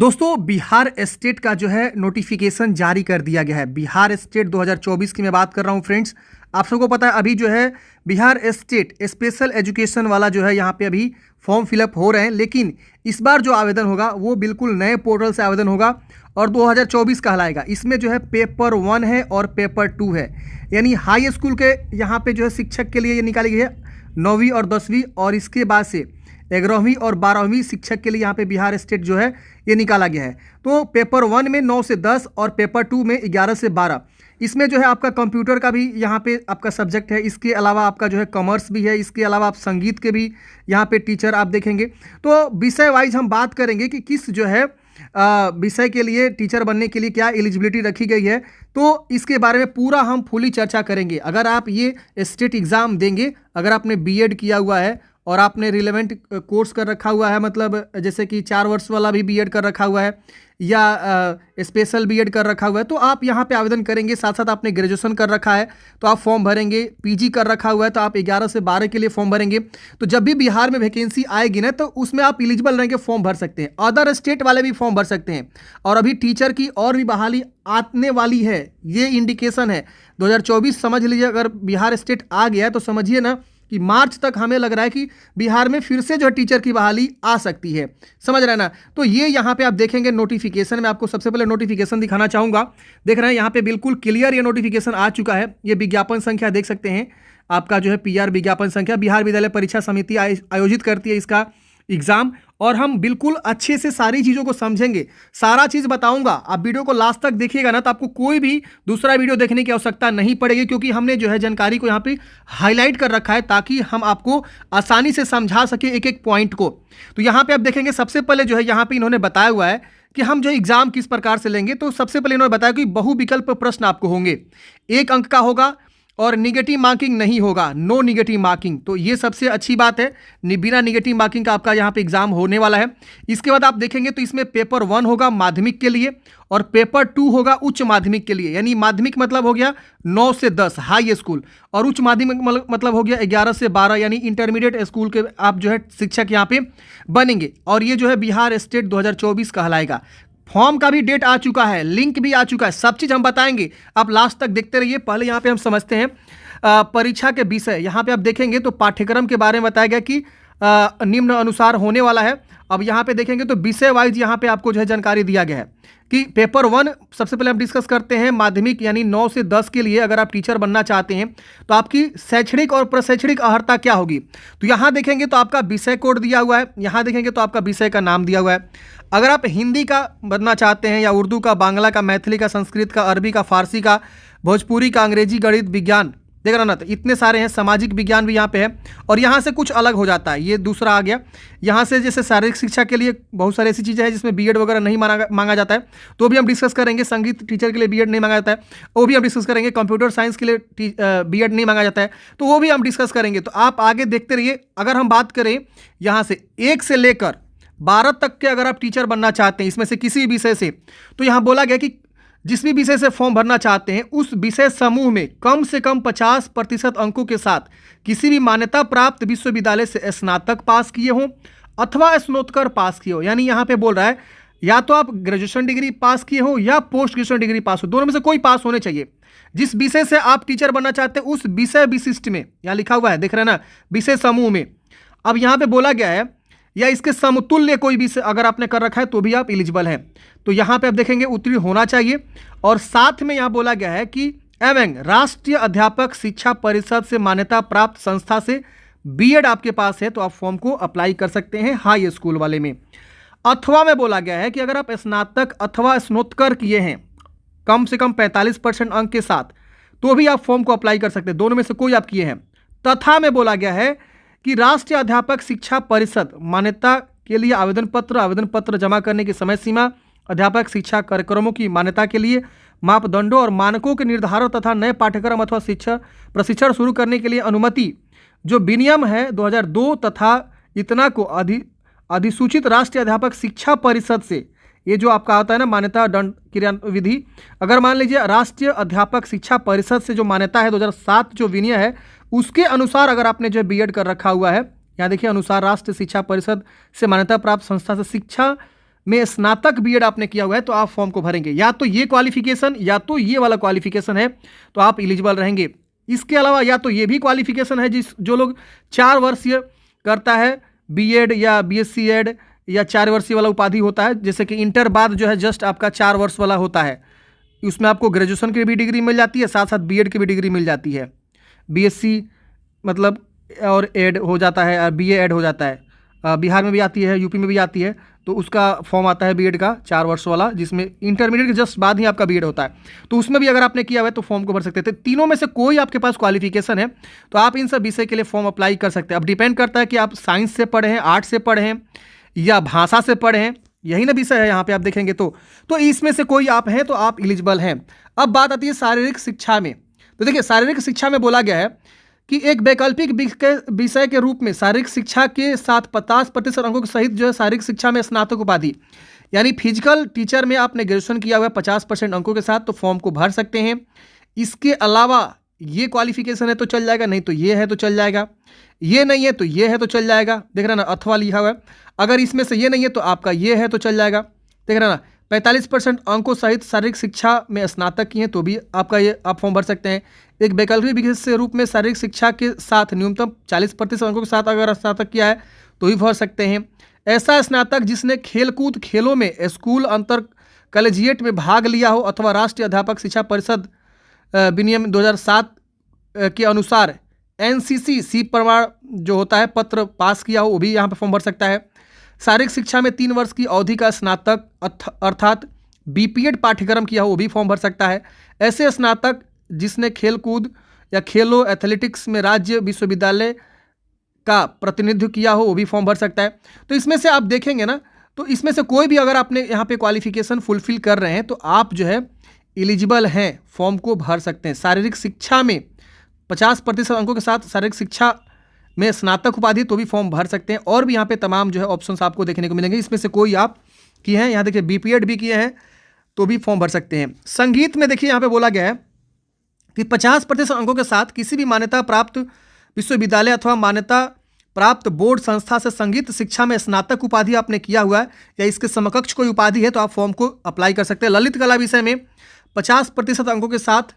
दोस्तों बिहार स्टेट का जो है नोटिफिकेशन जारी कर दिया गया है। बिहार स्टेट 2024 की मैं बात कर रहा हूँ फ्रेंड्स। आप सबको पता है अभी जो है बिहार स्टेट स्पेशल एजुकेशन वाला जो है यहाँ पे अभी फॉर्म फिलअप हो रहे हैं, लेकिन इस बार जो आवेदन होगा वो बिल्कुल नए पोर्टल से आवेदन होगा और 2024 कहलाएगा। इसमें जो है पेपर 1 है और पेपर 2 है, यानी हाई स्कूल के यहाँ पे जो है शिक्षक के लिए ये निकाली गई है 9वीं और 10वीं, और इसके बाद से 11वीं और 12वीं शिक्षक के लिए यहाँ पे बिहार स्टेट जो है ये निकाला गया है। तो पेपर 1 में 9 से 10 और पेपर 2 में 11 से 12। इसमें जो है आपका कंप्यूटर का भी यहाँ पे आपका सब्जेक्ट है, इसके अलावा आपका जो है कॉमर्स भी है, इसके अलावा आप संगीत के भी यहाँ पे टीचर आप देखेंगे। तो विषय वाइज हम बात करेंगे कि किस जो है विषय के लिए टीचर बनने के लिए क्या एलिजिबिलिटी रखी गई है, तो इसके बारे में पूरा हम फुली चर्चा करेंगे। अगर आप ये स्टेट एग्ज़ाम देंगे, अगर आपने बीएड किया हुआ है और आपने रिलेवेंट कोर्स कर रखा हुआ है, मतलब जैसे कि 4 वर्ष वाला भी बीएड कर रखा हुआ है या स्पेशल बीएड कर रखा हुआ है, तो आप यहाँ पे आवेदन करेंगे। साथ साथ आपने ग्रेजुएशन कर रखा है तो आप फॉर्म भरेंगे, पीजी कर रखा हुआ है तो आप 11 से 12 के लिए फॉर्म भरेंगे। तो जब भी बिहार में वैकेंसी आएगी ना तो उसमें आप एलिजिबल रहेंगे, फॉर्म भर सकते हैं। अदर स्टेट वाले भी फॉर्म भर सकते हैं। और अभी टीचर की और भी बहाली आने वाली है, ये इंडिकेशन है 2024 समझ लीजिए। अगर बिहार स्टेट आ गया है तो समझिए ना कि मार्च तक हमें लग रहा है कि बिहार में फिर से जो है टीचर की बहाली आ सकती है, समझ रहे हैं ना। तो ये यहाँ पे आप देखेंगे नोटिफिकेशन में, आपको सबसे पहले नोटिफिकेशन दिखाना चाहूँगा। देख रहे हैं यहाँ पे बिल्कुल क्लियर ये नोटिफिकेशन आ चुका है। ये विज्ञापन संख्या देख सकते हैं, आपका जो है पीआर विज्ञापन संख्या। बिहार विद्यालय परीक्षा समिति आयोजित करती है इसका एग्ज़ाम, और हम बिल्कुल अच्छे से सारी चीज़ों को समझेंगे, सारा चीज़ बताऊंगा। आप वीडियो को लास्ट तक देखिएगा ना तो आपको कोई भी दूसरा वीडियो देखने की आवश्यकता नहीं पड़ेगी, क्योंकि हमने जो है जानकारी को यहाँ पे हाईलाइट कर रखा है ताकि हम आपको आसानी से समझा सके एक एक पॉइंट को। तो यहाँ पे आप देखेंगे सबसे पहले जो है यहाँ पे इन्होंने बताया हुआ है कि हम जो एग्जाम किस प्रकार से लेंगे। तो सबसे पहले इन्होंने बताया कि बहुविकल्प प्रश्न आपको होंगे, 1 अंक का होगा और निगेटिव मार्किंग नहीं होगा, नो निगेटिव मार्किंग। तो ये सबसे अच्छी बात है, बिना निगेटिव मार्किंग का आपका यहाँ पे एग्जाम होने वाला है। इसके बाद आप देखेंगे तो इसमें पेपर 1 होगा माध्यमिक के लिए और पेपर 2 होगा उच्च माध्यमिक के लिए। यानी माध्यमिक मतलब हो गया 9 से 10 हाई स्कूल, और उच्च माध्यमिक मतलब हो गया 11 से 12 यानी इंटरमीडिएट स्कूल के आप जो है शिक्षक यहाँ पे बनेंगे। और ये जो है बिहार स्टेट 2024 कहलाएगा। फॉर्म का भी डेट आ चुका है, लिंक भी आ चुका है, सब चीज़ हम बताएंगे, आप लास्ट तक देखते रहिए। पहले यहाँ पे हम समझते हैं परीक्षा के विषय। यहाँ पे आप देखेंगे तो पाठ्यक्रम के बारे में बताया गया कि निम्न अनुसार होने वाला है। अब यहाँ पे देखेंगे तो विषय वाइज यहाँ पे आपको जो है जानकारी दिया गया है कि पेपर 1 सबसे पहले हम डिस्कस करते हैं माध्यमिक यानी 9 से 10 के लिए अगर आप टीचर बनना चाहते हैं तो आपकी शैक्षणिक और प्रशैक्षणिक अर्हता क्या होगी। तो यहाँ देखेंगे तो आपका विषय कोड दिया हुआ है, यहाँ देखेंगे तो आपका विषय का नाम दिया हुआ है। अगर आप हिंदी का बनना चाहते हैं या उर्दू का, बांग्ला का, मैथिली का, संस्कृत का, अरबी का, फारसी का, भोजपुरी का, अंग्रेजी, गणित, विज्ञान, देख रहा ना, तो इतने सारे हैं। सामाजिक विज्ञान भी यहाँ पे है, और यहाँ से कुछ अलग हो जाता है, ये दूसरा आ गया। यहाँ से जैसे शारीरिक शिक्षा के लिए बहुत सारी ऐसी चीज़ें हैं जिसमें बीएड वगैरह नहीं मांगा जाता है, तो भी हम डिस्कस करेंगे। संगीत टीचर के लिए बीएड नहीं मांगा जाता है, वो भी हम डिस्कस करेंगे। कंप्यूटर साइंस के लिए बीएड नहीं मांगा जाता है, तो वो भी हम डिस्कस करेंगे। तो आप आगे देखते रहिए। अगर हम बात करें यहाँ से 1 से लेकर 12 तक के अगर आप टीचर बनना चाहते हैं इसमें से किसी विषय से, तो यहाँ बोला गया कि जिस भी विषय से फॉर्म भरना चाहते हैं उस विषय समूह में कम से कम 50% अंकों के साथ किसी भी मान्यता प्राप्त विश्वविद्यालय से स्नातक पास किए हों अथवा स्नातकोत्तर पास किए हो। यानी यहाँ पे बोल रहा है या तो आप ग्रेजुएशन डिग्री पास किए हो या पोस्ट ग्रेजुएशन डिग्री पास हो, दोनों में से कोई पास होने चाहिए। जिस विषय से आप टीचर बनना चाहते हैं उस विषय विशिष्ट में, यहाँ लिखा हुआ है देख रहे हैं ना, विषय समूह में। अब यहाँ पे बोला गया है या इसके समतुल्य कोई भी अगर आपने कर रखा है तो भी आप एलिजिबल हैं। तो यहाँ पे आप देखेंगे उत्तीर्ण होना चाहिए। और साथ में यहाँ बोला गया है कि एवं राष्ट्रीय अध्यापक शिक्षा परिषद से मान्यता प्राप्त संस्था से बीएड आपके पास है तो आप फॉर्म को अप्लाई कर सकते हैं हाई स्कूल वाले में। अथवा में बोला गया है कि अगर आप स्नातक अथवा स्नातकोत्तर किए हैं कम से कम 45% अंक के साथ तो भी आप फॉर्म को अप्लाई कर सकते हैं, दोनों में से कोई आप किए हैं। तथा में बोला गया है कि राष्ट्रीय अध्यापक शिक्षा परिषद मान्यता के लिए आवेदन पत्र जमा करने की समय सीमा, अध्यापक शिक्षा कार्यक्रमों की मान्यता के लिए मापदंडों और मानकों के निर्धारण तथा नए पाठ्यक्रम अथवा शिक्षा प्रशिक्षण शुरू करने के लिए अनुमति जो विनियम है 2002 तथा इतना को अधिसूचित राष्ट्रीय अध्यापक शिक्षा परिषद से, ये जो आपका आता है ना मान्यता दंड क्रियाविधि, अगर मान लीजिए राष्ट्रीय अध्यापक शिक्षा परिषद से जो मान्यता है 2007 जो विनियम है उसके अनुसार अगर आपने जो बीएड कर रखा हुआ है, यहाँ देखिए अनुसार राष्ट्रीय शिक्षा परिषद से मान्यता प्राप्त संस्था से शिक्षा में स्नातक बीएड आपने किया हुआ है तो आप फॉर्म को भरेंगे। या तो ये क्वालिफिकेशन या तो ये वाला क्वालिफिकेशन है तो आप एलिजिबल रहेंगे। इसके अलावा या तो ये भी क्वालिफिकेशन है जो लोग 4 वर्षीय करता है बीएड या बीएससी एड या 4 वर्षीय वाला उपाधि होता है, जैसे कि इंटर बाद जो है जस्ट आपका 4 वर्ष वाला होता है, उसमें आपको ग्रेजुएशन की भी डिग्री मिल जाती है, साथ साथ बीएड की भी डिग्री मिल जाती है। बीएससी मतलब और एड हो जाता है, बीए एड हो जाता है। बिहार में भी आती है, यूपी में भी आती है, तो उसका फॉर्म आता है बीएड का 4 वर्ष वाला, जिसमें इंटरमीडिएट के जस्ट बाद ही आपका बीएड होता है। तो उसमें भी अगर आपने किया हुआ है तो फॉर्म को भर सकते थे। तीनों में से कोई आपके पास क्वालिफिकेशन है तो आप इन सब विषय के लिए फॉर्म अप्लाई कर सकते हैं। अब डिपेंड करता है कि आप साइंस से पढ़े हैं, आर्ट्स से पढ़े हैं या भाषा से पढ़े हैं, यही ना विषय है यहाँ पे आप देखेंगे तो इसमें से कोई आप हैं तो आप एलिजिबल हैं। अब बात आती है शारीरिक शिक्षा में। तो देखिए शारीरिक शिक्षा में बोला गया है कि एक वैकल्पिक विषय के रूप में शारीरिक शिक्षा के साथ 50% अंकों के सहित जो है शारीरिक शिक्षा में स्नातक उपाधि, यानी फिजिकल टीचर में आपने ग्रेजुएशन किया हुआ है 50% अंकों के साथ तो फॉर्म को भर सकते हैं। इसके अलावा ये क्वालिफिकेशन है तो चल जाएगा, नहीं तो ये है तो चल जाएगा, ये नहीं है तो ये है तो चल जाएगा, देख रहे ना अथवा लिखा हुआ है। अगर इसमें से ये नहीं है तो आपका ये है तो चल जाएगा, देख रहे ना। 45% अंकों सहित शारीरिक शिक्षा में स्नातक किए तो भी आपका ये आप फॉर्म भर सकते हैं। एक वैकल्पिक विषय के रूप में शारीरिक शिक्षा के साथ न्यूनतम 40% अंकों के साथ अगर स्नातक किया है तो भी भर सकते हैं। ऐसा स्नातक जिसने खेलकूद खेलों में स्कूल अंतर कॉलेजिएट में भाग लिया हो अथवा राष्ट्रीय अध्यापक शिक्षा परिषद विनियम 2007 के अनुसार एनसीसी सी प्रमाण जो होता है पत्र पास किया हो वो भी यहाँ पर फॉर्म भर सकता है। शारीरिक शिक्षा में 3 वर्ष की अवधि का स्नातक अर्थात बीपीएड पाठ्यक्रम किया हो वो भी फॉर्म भर सकता है। ऐसे स्नातक जिसने खेलकूद या खेलो एथलेटिक्स में राज्य विश्वविद्यालय का प्रतिनिधित्व किया हो वो भी फॉर्म भर सकता है। तो इसमें से आप देखेंगे ना, तो इसमें से कोई भी अगर आपने यहाँ पे क्वालिफिकेशन फुलफिल कर रहे हैं तो आप जो है एलिजिबल हैं, फॉर्म को भर सकते हैं। शारीरिक शिक्षा में 50% अंकों के साथ शारीरिक शिक्षा में स्नातक उपाधि तो भी फॉर्म भर सकते हैं। और भी यहाँ पे तमाम जो है ऑप्शंस आपको देखने को मिलेंगे, इसमें से कोई आप किए हैं, यहाँ देखिए बीपीएड भी किए हैं तो भी फॉर्म भर सकते हैं। संगीत में देखिए यहाँ पे बोला गया है कि 50% अंकों के साथ किसी भी मान्यता प्राप्त विश्वविद्यालय अथवा मान्यता प्राप्त बोर्ड संस्था से संगीत शिक्षा में स्नातक उपाधि आपने किया हुआ है या इसके समकक्ष कोई उपाधि है तो आप फॉर्म को अप्लाई कर सकते हैं। ललित कला विषय में 50% अंकों के साथ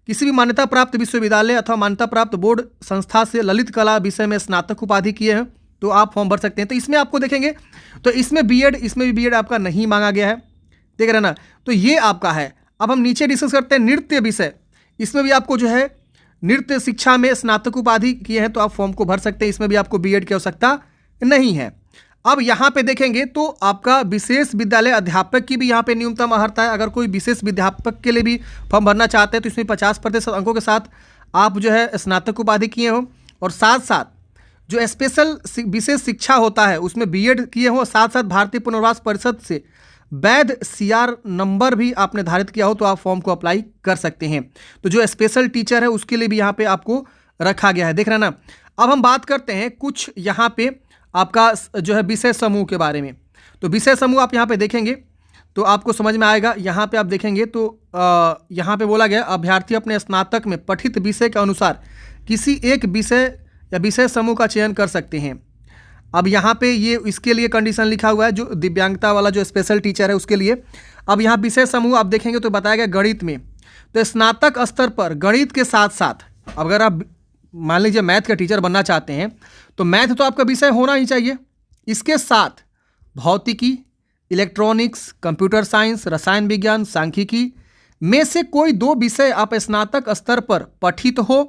किसी भी मान्यता प्राप्त विश्वविद्यालय अथवा मान्यता प्राप्त बोर्ड संस्था से ललित कला विषय में स्नातक उपाधि किए हैं तो आप फॉर्म भर सकते हैं। तो इसमें आपको देखेंगे तो इसमें बीएड, इसमें भी बीएड आपका नहीं मांगा गया है, देख रहे ना। तो ये आपका है। अब हम नीचे डिस्कस करते हैं नृत्य विषय। इसमें भी आपको जो है नृत्य शिक्षा में स्नातक उपाधि किए हैं तो आप फॉर्म को भर सकते हैं, इसमें भी आपको बीएड की आवश्यकता नहीं है। अब यहाँ पे देखेंगे तो आपका विशेष विद्यालय अध्यापक की भी यहाँ पे न्यूनतम अर्हता है। अगर कोई विशेष विद्यापक के लिए भी फॉर्म भरना चाहते हैं तो इसमें 50% अंकों के साथ आप जो है स्नातक उपाधि किए हो और साथ साथ जो स्पेशल विशेष शिक्षा होता है उसमें बीएड किए हो, साथ साथ भारतीय पुनर्वास परिषद से वैध सीआर नंबर भी आपने धारित किया हो तो आप फॉर्म को अप्लाई कर सकते हैं। तो जो स्पेशल टीचर है उसके लिए भी यहाँ पे आपको रखा गया है, देख रहे हैं ना। अब हम बात करते हैं कुछ यहाँ पे आपका जो है विषय समूह के बारे में। तो विषय समूह आप यहाँ पे देखेंगे तो आपको समझ में आएगा। यहाँ पे आप देखेंगे तो यहाँ पे बोला गया अभ्यर्थी अपने स्नातक में पठित विषय के अनुसार किसी एक विषय या विषय समूह का चयन कर सकते हैं। अब यहाँ पे ये इसके लिए कंडीशन लिखा हुआ है जो दिव्यांगता वाला जो स्पेशल टीचर है उसके लिए। अब यहाँ विषय समूह आप देखेंगे तो बताया गया गणित में, तो स्नातक स्तर पर गणित के साथ साथ अगर आप मान लीजिए मैथ का टीचर बनना चाहते हैं तो मैथ तो आपका विषय होना ही चाहिए। इसके साथ भौतिकी, इलेक्ट्रॉनिक्स, कंप्यूटर साइंस, रसायन विज्ञान, सांख्यिकी में से कोई 2 विषय आप स्नातक स्तर पर पठित हो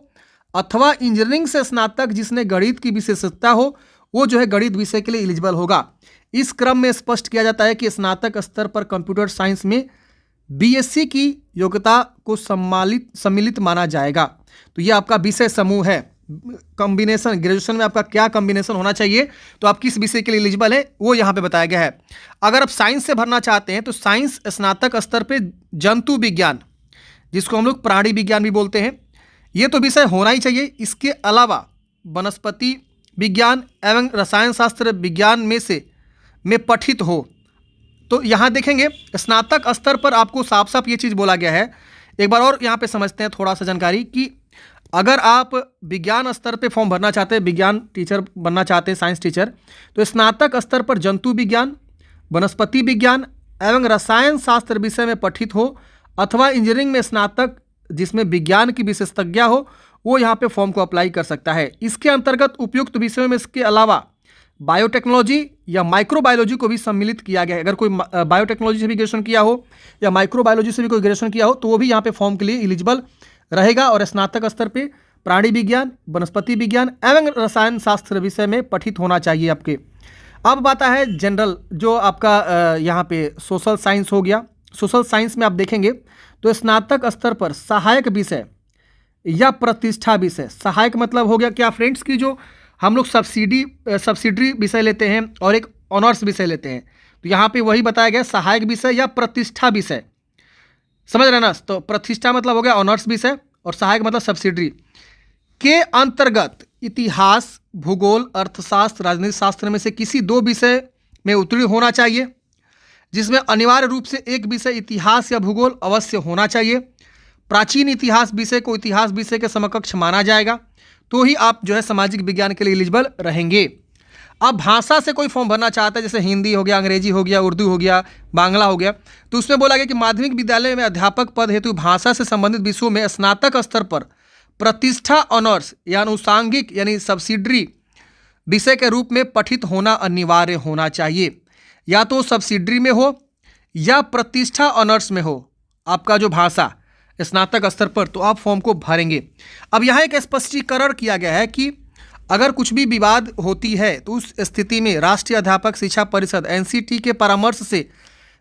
अथवा इंजीनियरिंग से स्नातक जिसने गणित की विशेषता हो वो जो है गणित विषय के लिए एलिजिबल होगा। इस क्रम में स्पष्ट किया जाता है कि स्नातक स्तर पर कंप्यूटर साइंस में बीएससी की योग्यता को सम्मिलित माना जाएगा। तो ये आपका विषय समूह है। कॉम्बिनेशन ग्रेजुएशन में आपका क्या कॉम्बिनेशन होना चाहिए तो आप किस विषय के लिए एलिजिबल है वो यहाँ पे बताया गया है। अगर आप साइंस से भरना चाहते हैं तो साइंस स्नातक स्तर पे जंतु विज्ञान जिसको हम लोग प्राणी विज्ञान भी बोलते हैं ये तो विषय होना ही चाहिए। इसके अलावा वनस्पति विज्ञान एवं रसायन शास्त्र विज्ञान में पठित हो तो यहाँ देखेंगे स्नातक स्तर पर आपको साफ साफ ये चीज़ बोला गया है। एक बार और यहाँ पे समझते हैं थोड़ा सा जानकारी कि अगर आप विज्ञान स्तर पे फॉर्म भरना चाहते हैं, विज्ञान टीचर बनना चाहते हैं, साइंस टीचर, तो स्नातक स्तर पर जंतु विज्ञान, वनस्पति विज्ञान एवं रसायन शास्त्र विषय में पठित हो अथवा इंजीनियरिंग में स्नातक जिसमें विज्ञान की विशेषज्ञता हो, वो यहाँ पे फॉर्म को अप्लाई कर सकता है। इसके अंतर्गत उपयुक्त विषयों में इसके अलावा बायोटेक्नोलॉजी या माइक्रोबायोलॉजी को भी सम्मिलित किया गया है। अगर कोई बायोटेक्नोलॉजी से भी ग्रेजुएशन किया हो या माइक्रोबायोलॉजी से भी कोई ग्रेजुएशन किया हो तो वो भी यहाँ पे फॉर्म के लिए एलिजिबल रहेगा। और स्नातक स्तर पे प्राणी विज्ञान, वनस्पति विज्ञान एवं रसायन शास्त्र विषय में पठित होना चाहिए आपके। अब बात है जनरल, जो आपका यहाँ पे सोशल साइंस हो गया। सोशल साइंस में आप देखेंगे तो स्नातक स्तर पर सहायक विषय या प्रतिष्ठा विषय, सहायक मतलब हो गया क्या फ्रेंड्स की जो हम लोग सब्सिडरी विषय लेते हैं और एक ऑनर्स विषय लेते हैं, तो यहाँ पे वही बताया गया सहायक विषय या प्रतिष्ठा विषय, समझ रहे ना। तो प्रतिष्ठा मतलब हो गया ऑनर्स विषय और सहायक मतलब सब्सिडरी के अंतर्गत इतिहास, भूगोल, अर्थशास्त्र, राजनीति शास्त्र में से किसी 2 विषय में उत्तीर्ण होना चाहिए, जिसमें अनिवार्य रूप से एक विषय इतिहास या भूगोल अवश्य होना चाहिए। प्राचीन इतिहास विषय को इतिहास विषय के समकक्ष माना जाएगा, तो ही आप जो है सामाजिक विज्ञान के लिए एलिजिबल रहेंगे। अब भाषा से कोई फॉर्म भरना चाहता है, जैसे हिंदी हो गया, अंग्रेजी हो गया, उर्दू हो गया, बांग्ला हो गया, तो उसमें बोला गया कि माध्यमिक विद्यालय में अध्यापक पद हेतु भाषा से संबंधित विषयों में स्नातक स्तर पर प्रतिष्ठा ऑनर्स या अनुषांगिक यानी सब्सिडरी विषय के रूप में पठित होना अनिवार्य होना चाहिए। या तो सब्सिडरी में हो या प्रतिष्ठा ऑनर्स में हो आपका जो भाषा स्नातक स्तर पर, तो आप फॉर्म को भरेंगे। अब यहाँ एक स्पष्टीकरण किया गया है कि अगर कुछ भी विवाद होती है तो उस स्थिति में राष्ट्रीय अध्यापक शिक्षा परिषद NCT के परामर्श से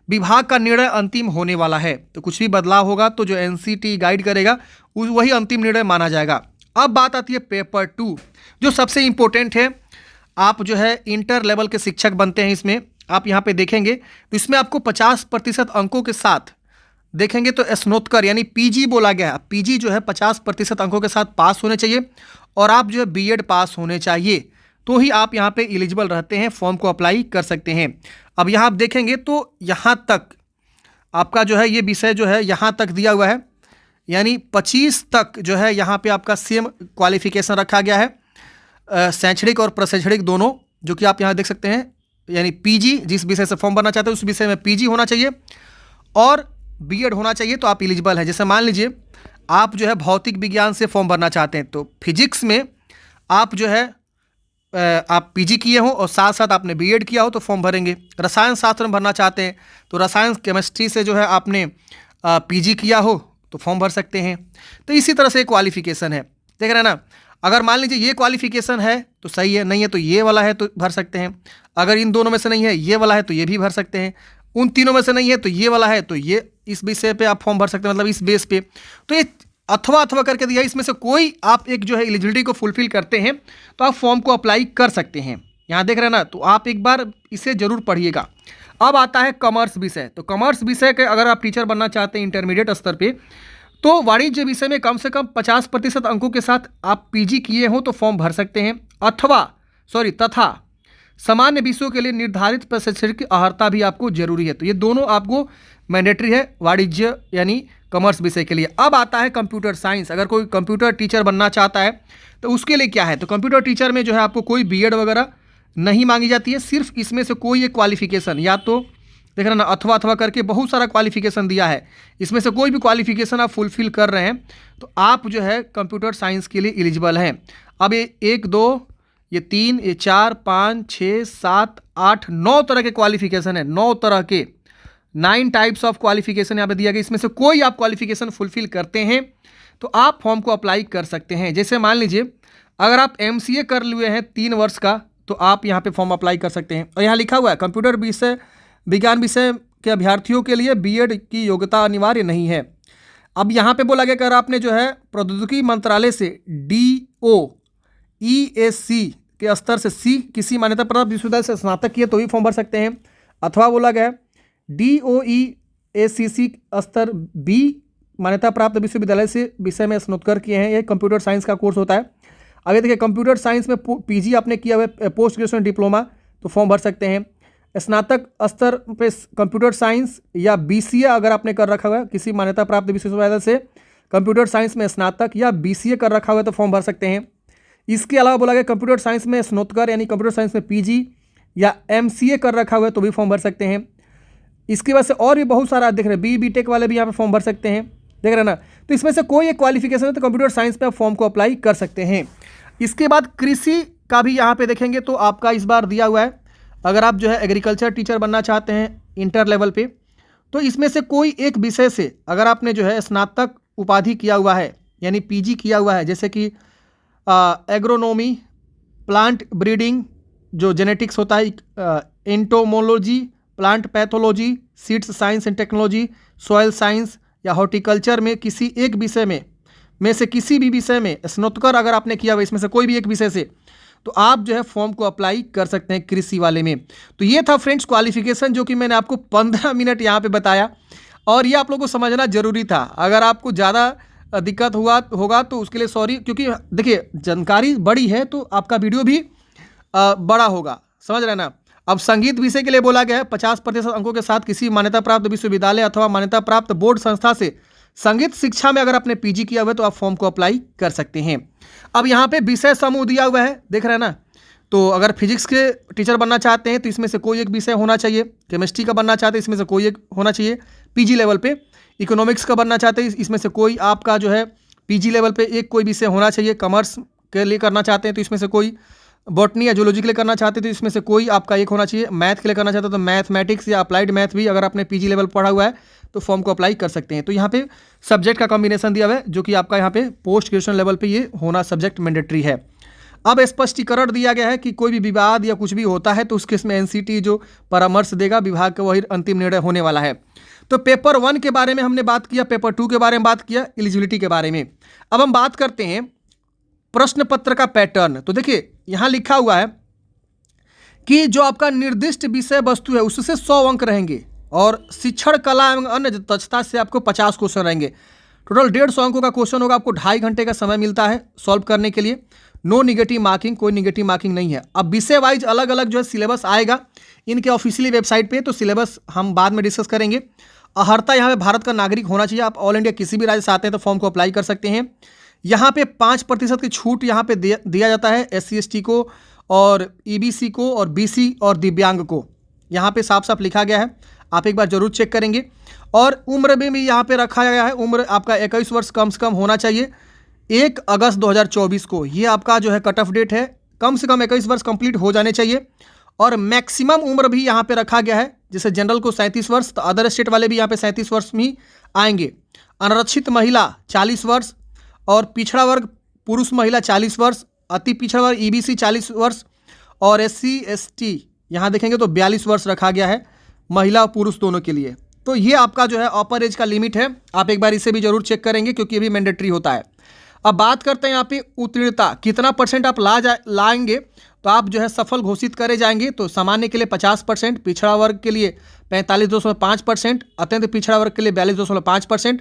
विभाग का निर्णय अंतिम होने वाला है। तो कुछ भी बदलाव होगा तो जो NCT गाइड करेगा वही अंतिम निर्णय माना जाएगा। अब बात आती है पेपर 2, जो सबसे इम्पोर्टेंट है। आप जो है इंटर लेवल के शिक्षक बनते हैं, इसमें आप यहाँ पे देखेंगे तो इसमें आपको 50% अंकों के साथ देखेंगे तो स्नातक यानी PG बोला गया है। PG जो है 50% अंकों के साथ पास होने चाहिए और आप जो है B.Ed पास होने चाहिए, तो ही आप यहाँ पे एलिजिबल रहते हैं, फॉर्म को अप्लाई कर सकते हैं। अब यहाँ आप देखेंगे तो यहाँ तक आपका जो है ये विषय जो है यहाँ तक दिया हुआ है, यानी 25 तक जो है यहाँ पे आपका सेम क्वालिफिकेशन रखा गया है, शैक्षणिक और प्रशैक्षणिक दोनों, जो कि आप यहाँ देख सकते हैं। यानी PG जिस विषय से फॉर्म भरना चाहते हैं उस विषय में PG होना चाहिए और B.Ed होना चाहिए, तो आप एलिजिबल हैं। जैसे मान लीजिए आप जो है भौतिक विज्ञान से फॉर्म भरना चाहते हैं तो फिजिक्स में आप जो है आप PG किए हो और साथ साथ आपने B.Ed किया हो तो फॉर्म भरेंगे। रसायन शास्त्र में भरना चाहते हैं तो रसायन केमिस्ट्री से जो है आपने PG किया हो तो फॉर्म भर सकते हैं। तो इसी तरह से क्वालिफिकेशन है, देख रहे हैं ना। अगर मान लीजिए ये क्वालिफिकेशन है तो सही है, नहीं है तो ये वाला है तो भर सकते हैं। अगर इन दोनों में से नहीं है, ये वाला है तो ये भी भर सकते हैं। उन तीनों में से नहीं है तो ये वाला है तो ये इस विषय पे आप फॉर्म भर सकते हैं, मतलब इस बेस पे। तो ये अथवा करके दिया, इसमें से कोई आप एक जो है एलिजिबिलिटी को फुलफिल करते हैं तो आप फॉर्म को अप्लाई कर सकते हैं। यहाँ देख रहे हैं ना, तो आप एक बार इसे जरूर पढ़िएगा। अब आता है कॉमर्स विषय। तो कॉमर्स विषय के अगर आप टीचर बनना चाहते हैं इंटरमीडिएट स्तर पे, तो वाणिज्य विषय में कम से कम 50% अंकों के साथ आप PG किए हो तो फॉर्म भर सकते हैं, तथा सामान्य विषयों के लिए निर्धारित प्रशैक्षणिक अर्हता भी आपको जरूरी है। तो ये दोनों आपको मैंडेटरी है वाणिज्य यानी कॉमर्स विषय के लिए। अब आता है कंप्यूटर साइंस। अगर कोई कंप्यूटर टीचर बनना चाहता है तो उसके लिए क्या है, तो कंप्यूटर टीचर में जो है आपको कोई B.Ed वगैरह नहीं मांगी जाती है, सिर्फ इसमें से कोई एक क्वालिफिकेशन, या तो देख रहे ना अथवा करके बहुत सारा क्वालिफिकेशन दिया है, इसमें से कोई भी क्वालिफिकेशन आप फुलफिल कर रहे हैं तो आप जो है कंप्यूटर साइंस के लिए एलिजिबल हैं। अब ये 1 2 ये 3 ये 4 5 6 7 8 9 तरह के क्वालिफिकेशन है, 9 तरह के 9 टाइप्स ऑफ क्वालिफिकेशन यहाँ पे दिया गया। इसमें से कोई आप क्वालिफिकेशन फुलफिल करते हैं तो आप फॉर्म को अप्लाई कर सकते हैं। जैसे मान लीजिए अगर आप MCA कर लिए हैं 3 वर्ष का तो आप यहाँ पे फॉर्म अप्लाई कर सकते हैं। और यहाँ लिखा हुआ है कंप्यूटर विज्ञान विषय के अभ्यर्थियों के लिए B.Ed की योग्यता अनिवार्य नहीं है। अब यहाँ पे बोला गया अगर आपने जो है प्रौद्योगिकी मंत्रालय से DOEAC के स्तर से C किसी मान्यता प्राप्त विश्वविद्यालय से स्नातक किए तो ही फॉर्म भर सकते हैं। अथवा बोला गया DOEACC स्तर B मान्यता प्राप्त विश्वविद्यालय से विषय में स्नातक किए हैं, यह कंप्यूटर साइंस का कोर्स होता है। आगे देखिए कंप्यूटर साइंस में PG आपने किया हुआ है, पोस्ट ग्रेजुएशन डिप्लोमा, तो फॉर्म भर सकते हैं। स्नातक स्तर पे कंप्यूटर साइंस या BCA अगर आपने कर रखा हुआ है किसी मान्यता प्राप्त विश्वविद्यालय से कंप्यूटर साइंस में स्नातक या BCA कर रखा हुआ है तो फॉर्म भर सकते हैं। इसके अलावा बोला गया कंप्यूटर साइंस में स्नातक यानी कंप्यूटर साइंस में PG या MCA कर रखा हुआ है तो भी फॉर्म भर सकते हैं। इसकी वजह से और भी बहुत सारा देख रहे हैं, BTech वाले भी यहाँ पे फॉर्म भर सकते हैं, देख रहे हैं ना। तो इसमें से कोई एक क्वालिफिकेशन है तो कंप्यूटर साइंस पे आप फॉर्म को अप्लाई कर सकते हैं। इसके बाद कृषि का भी यहाँ पे देखेंगे तो आपका इस बार दिया हुआ है, अगर आप जो है एग्रीकल्चर टीचर बनना चाहते हैं इंटर लेवल पे, तो इसमें से कोई एक विषय से अगर आपने जो है स्नातक उपाधि किया हुआ है यानी PG किया हुआ है, जैसे कि एग्रोनॉमी, प्लांट ब्रीडिंग जो जेनेटिक्स होता है, entomology, plant pathology, seeds science and technology, soil science या हॉर्टिकल्चर में किसी एक विषय में से किसी भी विषय में स्नातकोत्तर अगर आपने किया हुआ इसमें से कोई भी एक विषय से, तो आप जो है फॉर्म को अप्लाई कर सकते हैं कृषि वाले में। तो ये था फ्रेंड्स क्वालिफिकेशन जो कि मैंने आपको 15 मिनट यहाँ पे बताया, और ये आप लोगों को समझना जरूरी था। अगर आपको ज़्यादा दिक्कत होगा तो उसके लिए सॉरी, क्योंकि देखिए जानकारी बड़ी है तो आपका वीडियो भी बड़ा होगा, समझ रहे ना। अब संगीत विषय के लिए बोला गया है 50% अंकों के साथ किसी मान्यता प्राप्त विश्वविद्यालय अथवा मान्यता प्राप्त बोर्ड संस्था से संगीत शिक्षा में अगर आपने PG किया हुआ है तो आप फॉर्म को अप्लाई कर सकते हैं। अब यहाँ पे विषय समूह दिया हुआ है, देख रहे हैं ना। तो अगर फिजिक्स के टीचर बनना चाहते हैं तो इसमें से कोई एक विषय होना चाहिए, केमिस्ट्री का बनना चाहते हैं इसमें से कोई एक होना चाहिए PG लेवल पे, इकोनॉमिक्स का बनना चाहते हैं इसमें से कोई आपका जो है PG लेवल पे एक कोई विषय होना चाहिए, कॉमर्स के लिए करना चाहते हैं तो इसमें से कोई, बॉटनी या जूलॉजी के लिए करना चाहते हैं तो इसमें से कोई आपका एक होना चाहिए, मैथ के लिए करना चाहते हैं तो मैथमेटिक्स या अप्लाइड मैथ भी अगर आपने PG लेवल पढ़ा हुआ है तो फॉर्म को अप्लाई कर सकते हैं। तो यहाँ पे सब्जेक्ट का कॉम्बिनेशन दिया हुआ है जो कि आपका यहाँ पे पोस्ट ग्रेजुएशन लेवल पे ये होना सब्जेक्ट मैंडेटरी है। अब स्पष्टीकरण दिया गया है कि कोई भी विवाद या कुछ भी होता है तो उस केस में NCT जो परामर्श देगा विभाग का वही अंतिम निर्णय होने वाला है। तो पेपर 1 के बारे में हमने बात किया, पेपर 2 के बारे में बात किया, एलिजिबिलिटी के बारे में। अब हम बात करते हैं प्रश्न पत्र का पैटर्न। तो देखिए यहाँ लिखा हुआ है कि जो आपका निर्दिष्ट विषय वस्तु है उससे 100 अंक रहेंगे और शिक्षण कला एवं अन्य दक्षता से आपको 50 क्वेश्चन रहेंगे। टोटल 150 अंकों का क्वेश्चन होगा, आपको 2.5 घंटे का समय मिलता है सॉल्व करने के लिए। नो निगेटिव मार्किंग, कोई निगेटिव मार्किंग नहीं है। अब विषय वाइज अलग अलग जो है सिलेबस आएगा इनके ऑफिशियली वेबसाइट पे, तो सिलेबस हम बाद में डिस्कस करेंगे। अर्हता यहाँ पे भारत का नागरिक होना चाहिए, आप ऑल इंडिया किसी भी राज्य से आते हैं तो फॉर्म को अप्लाई कर सकते हैं। यहाँ पे 5% की छूट यहाँ पे दिया जाता है SC/ST को और EBC को और BC और दिव्यांग को, यहाँ पे साफ साफ लिखा गया है, आप एक बार जरूर चेक करेंगे। और उम्र में भी यहाँ पे रखा गया है, उम्र आपका 21 वर्ष कम से कम होना चाहिए 1 अगस्त 2024 को, ये आपका जो है कट ऑफ डेट है, कम से कम 21 वर्ष कंप्लीट हो जाने चाहिए। और मैक्सिमम उम्र भी यहाँ पे रखा गया है, जैसे जनरल को 37 वर्ष, तो अदर स्टेट वाले भी यहाँ पे 37 वर्ष में आएंगे। अनारक्षित महिला 40 वर्ष और पिछड़ा वर्ग पुरुष महिला 40 वर्ष, अति पिछड़ा वर्ग EBC 40 वर्ष और SC/ST यहाँ देखेंगे तो 42 वर्ष रखा गया है महिला और पुरुष दोनों के लिए। तो ये आपका जो है अपर एज का लिमिट है, आप एक बार इसे भी जरूर चेक करेंगे क्योंकि ये भी मैंडेटरी होता है। अब बात करते हैं यहाँ पे उत्तीर्णता, कितना % आप लाएंगे तो आप जो है सफल घोषित करे जाएंगे। तो सामान्य के लिए 50%, पिछड़ा वर्ग के लिए 45.5%, अत्यंत पिछड़ा वर्ग के लिए 42.5%,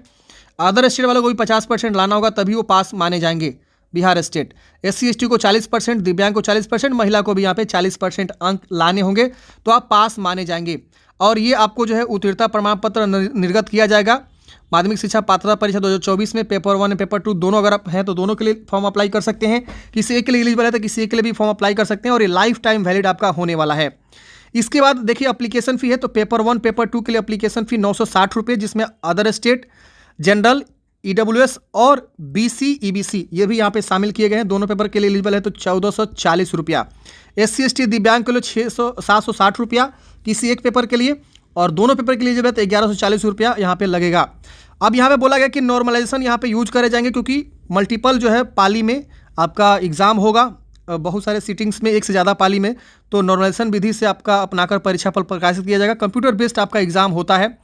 अदर स्टेट वालों को भी 50% लाना होगा तभी वो पास माने जाएंगे बिहार स्टेट। SC/ST को 40%, दिव्यांग को 40%, महिला को भी यहाँ पे 40% अंक लाने होंगे तो आप पास माने जाएंगे। और ये आपको जो है उत्तीर्णता प्रमाण पत्र निर्गत किया जाएगा। माध्यमिक शिक्षा पात्रता परीक्षा 2024 में पेपर 1 और पेपर 2 दोनों अगर आप हैं तो दोनों के लिए फॉर्म अप्लाई कर सकते हैं। किसी एक के लिए एलिजिबल है तो किसी एक के लिए भी फॉर्म अप्लाई कर सकते हैं और ये लाइफ टाइम वैलिड आपका होने वाला है। इसके बाद देखिए एप्लीकेशन फ़ी है, तो पेपर 1 पेपर 2 के लिए एप्लीकेशन फ़ी 960 रुपये, जिसमें अदर स्टेट, जनरल, EWS और BC EBC ये भी यहाँ पे शामिल किए गए हैं। दोनों पेपर के लिए एलिजिबल है तो 1440 रुपया। SC/ST दिव्यांग के लिए 760 रुपया किसी एक पेपर के लिए, और दोनों पेपर के लिए एलिजिबल है तो 1140 रुपया यहाँ पे लगेगा। अब यहाँ पे बोला गया कि नॉर्मलाइजेशन यहाँ पे यूज करे जाएंगे क्योंकि मल्टीपल जो है पाली में आपका एग्ज़ाम होगा, बहुत सारे सीटिंग्स में एक से ज़्यादा पाली में, तो नॉर्मलाइजेशन विधि से आपका अपनाकर परीक्षा फल प्रकाशित किया जाएगा। कंप्यूटर बेस्ड आपका एग्ज़ाम होता है।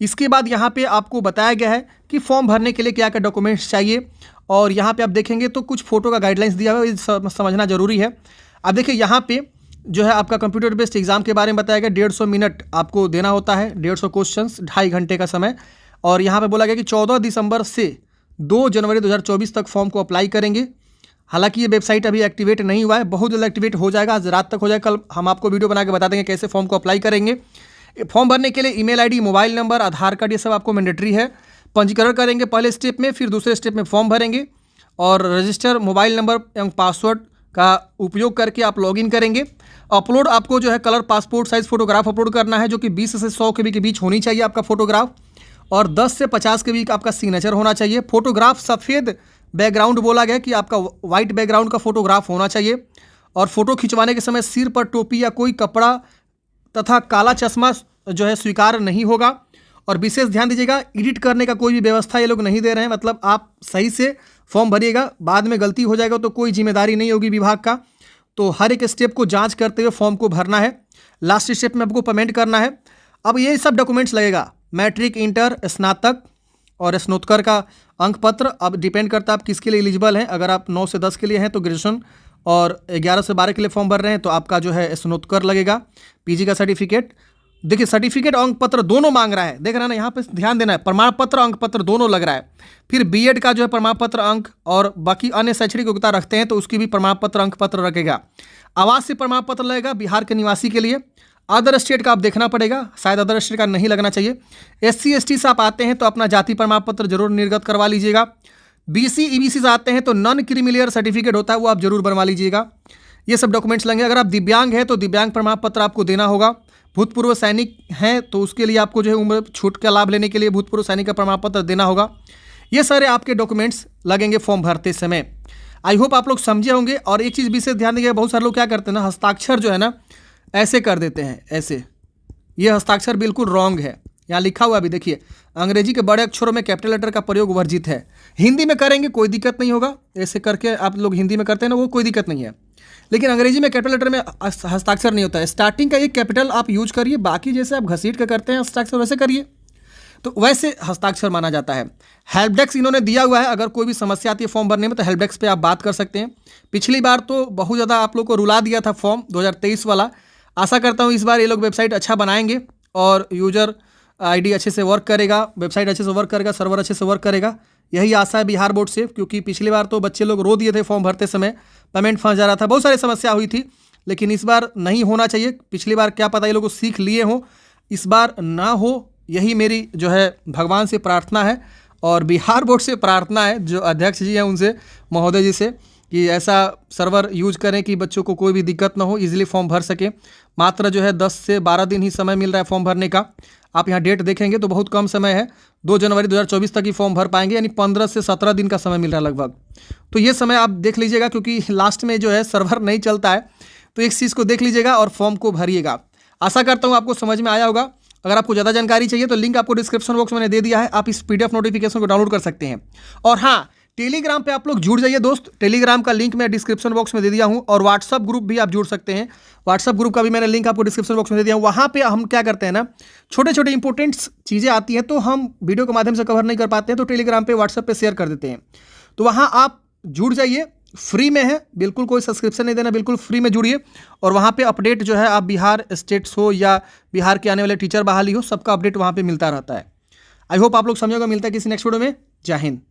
इसके बाद यहाँ पे आपको बताया गया है कि फॉर्म भरने के लिए क्या क्या डॉक्यूमेंट्स चाहिए, और यहाँ पे आप देखेंगे तो कुछ फोटो का गाइडलाइंस दिया हुआ है, ये समझना जरूरी है। अब देखिए यहाँ पे जो है आपका कंप्यूटर बेस्ड एग्जाम के बारे में बताया गया, 150 मिनट आपको देना होता है, 150 क्वेश्चंस, 2.5 घंटे का समय। और यहाँ पे बोला गया कि 14 दिसंबर से 2 जनवरी 2024 तक फॉर्म को अप्लाई करेंगे। हालांकि ये वेबसाइट अभी एक्टिवेट नहीं हुआ है, बहुत जल्द एक्टिवेट हो जाएगा, आज रात तक हो जाएगा। कल हम आपको वीडियो बना के बता देंगे कैसे फॉर्म को अप्लाई करेंगे। फॉर्म भरने के लिए ईमेल आईडी, मोबाइल नंबर, आधार कार्ड ये सब आपको मैंडेटरी है। पंजीकरण करेंगे पहले स्टेप में, फिर दूसरे स्टेप में फॉर्म भरेंगे और रजिस्टर मोबाइल नंबर एवं पासवर्ड का उपयोग करके आप लॉगिन करेंगे। अपलोड आपको जो है colour passport size photograph upload करना है, जो कि 20 से 100 के बीच होनी चाहिए आपका फोटोग्राफ, और 10 से 50 के बीच आपका सिग्नेचर होना चाहिए। फोटोग्राफ सफ़ेद बैकग्राउंड बोला गया कि आपका वाइट बैकग्राउंड का फोटोग्राफ होना चाहिए, और फोटो खिंचवाने के समय सिर पर टोपी या कोई कपड़ा तथा काला चश्मा जो है स्वीकार नहीं होगा। और विशेष ध्यान दीजिएगा, एडिट करने का कोई भी व्यवस्था ये लोग नहीं दे रहे हैं, मतलब आप सही से फॉर्म भरिएगा, बाद में गलती हो जाएगा तो कोई जिम्मेदारी नहीं होगी विभाग का। तो हर एक स्टेप को जांच करते हुए फॉर्म को भरना है। लास्ट स्टेप में आपको पेमेंट करना है। अब ये सब डॉक्यूमेंट्स लगेगा, मैट्रिक, इंटर, स्नातक और स्नातकोत्तर का अंक पत्र। अब डिपेंड करता है आप किसके लिए एलिजिबल हैं। अगर आप 9 से 10 के लिए हैं तो ग्रेजुएशन, और 11 से 12 के लिए फॉर्म भर रहे हैं तो आपका जो है स्नातकोत्तर लगेगा, पीजी का सर्टिफिकेट। देखिए सर्टिफिकेट अंक पत्र दोनों मांग रहा है, देख रहे हैं ना, यहाँ पे ध्यान देना है, प्रमाण पत्र अंक पत्र दोनों लग रहा है। फिर बीएड का जो है प्रमाण पत्र अंक, और बाकी अन्य शैक्षणिक योग्यता रखते हैं तो उसकी भी प्रमाण पत्र अंक पत्र रखेगा। आवास से प्रमाण पत्र लगेगा बिहार के निवासी के लिए। अदर स्टेट का आप देखना पड़ेगा, शायद अदर स्टेट का नहीं लगना चाहिए। SC ST से आप आते हैं तो अपना जाति प्रमाण पत्र जरूर निर्गत करवा लीजिएगा। BC EBC से आते हैं तो नॉन क्रीमिलियर सर्टिफिकेट होता है, वो आप जरूर बनवा लीजिएगा। ये सब डॉक्यूमेंट्स लगेंगे। अगर आप दिव्यांग हैं तो दिव्यांग प्रमाण पत्र आपको देना होगा। भूतपूर्व सैनिक हैं तो उसके लिए आपको जो है उम्र छूट का लाभ लेने के लिए भूतपूर्व सैनिक का प्रमाण पत्र देना होगा। ये सारे आपके डॉक्यूमेंट्स लगेंगे फॉर्म भरते समय। आई होप आप लोग समझे होंगे। और एक चीज़ विशेष ध्यान दीजिएगा, बहुत सारे लोग क्या करते हैं ना, हस्ताक्षर जो है ना ऐसे कर देते हैं, ऐसे। ये हस्ताक्षर बिल्कुल रॉन्ग है। यहाँ लिखा हुआ भी देखिए, अंग्रेजी के बड़े अक्षरों में कैपिटल लेटर का प्रयोग वर्जित है। हिंदी में करेंगे कोई दिक्कत नहीं होगा, ऐसे करके आप लोग हिंदी में करते हैं ना, वो कोई दिक्कत नहीं है। लेकिन अंग्रेजी में कैपिटल लेटर में हस्ताक्षर नहीं होता है। स्टार्टिंग का एक कैपिटल आप यूज करिए, बाकी जैसे आप घसीट के करते हैं हस्ताक्षर वैसे करिए, तो वैसे हस्ताक्षर माना जाता है। हेल्प डेस्क इन्होंने दिया हुआ है, अगर कोई भी समस्या आती है फॉर्म भरने में तो हेल्प डेस्क पे आप बात कर सकते हैं। पिछली बार तो बहुत ज़्यादा आप लोग को रुला दिया था फॉर्म 2023 वाला। आशा करता हूँ इस बार ये लोग वेबसाइट अच्छा बनाएंगे और यूजर ID अच्छे से वर्क करेगा, वेबसाइट अच्छे से वर्क करेगा, सर्वर अच्छे से वर्क करेगा। यही आशा है बिहार बोर्ड से, क्योंकि पिछली बार तो बच्चे लोग रो दिए थे फॉर्म भरते समय, पेमेंट फंस जा रहा था, बहुत सारी समस्या हुई थी। लेकिन इस बार नहीं होना चाहिए। पिछली बार क्या पता ये लोग सीख लिए हों, इस बार ना हो, यही मेरी जो है भगवान से प्रार्थना है और बिहार बोर्ड से प्रार्थना है, जो अध्यक्ष जी हैं उनसे, महोदय जी से, कि ऐसा सर्वर यूज करें कि बच्चों को कोई भी दिक्कत ना हो, इजीली फॉर्म भर सके। मात्र जो है 10 से 12 दिन ही समय मिल रहा है फॉर्म भरने का। आप यहाँ डेट देखेंगे तो बहुत कम समय है, 2 जनवरी 2024 तक ही फॉर्म भर पाएंगे, यानी 15 से 17 दिन का समय मिल रहा है लगभग। तो ये समय आप देख लीजिएगा, क्योंकि लास्ट में जो है सर्वर नहीं चलता है, तो एक चीज़ को देख लीजिएगा और फॉर्म को भरिएगा। आशा करता हूँ आपको समझ में आया होगा। अगर आपको ज़्यादा जानकारी चाहिए तो लिंक आपको डिस्क्रिप्शन बॉक्स में मैंने दे दिया है, आप इस PDF नोटिफिकेशन को डाउनलोड कर सकते हैं। और हाँ, टेलीग्राम पे आप लोग जुड़ जाइए दोस्त, टेलीग्राम का लिंक मैं डिस्क्रिप्शन बॉक्स में दे दिया हूं, और व्हाट्सअप ग्रुप भी आप जुड़ सकते हैं। व्हाट्सअप ग्रुप का भी मैंने लिंक आपको डिस्क्रिप्शन बॉक्स में दे दिया हूं। वहां पे हम क्या करते हैं ना, छोटे छोटे इंपॉर्टेंट चीज़ें आती हैं तो हम वीडियो के माध्यम से कवर नहीं कर पाते हैं, तो टेलीग्राम पे, व्हाट्सअप पे शेयर कर देते हैं। तो वहाँ आप जुड़ जाइए, फ्री में है, बिल्कुल कोई सब्सक्रिप्शन नहीं देना, बिल्कुल फ्री में जुड़िए। और वहाँ पे अपडेट जो है, आप बिहार स्टेट्स हो या बिहार के आने वाले टीचर बहाली हो, सबका अपडेट वहाँ पे मिलता रहता है। आई होप आप लोग समझोगे। मिलता है किसी नेक्स्ट वीडियो में। जय हिंद।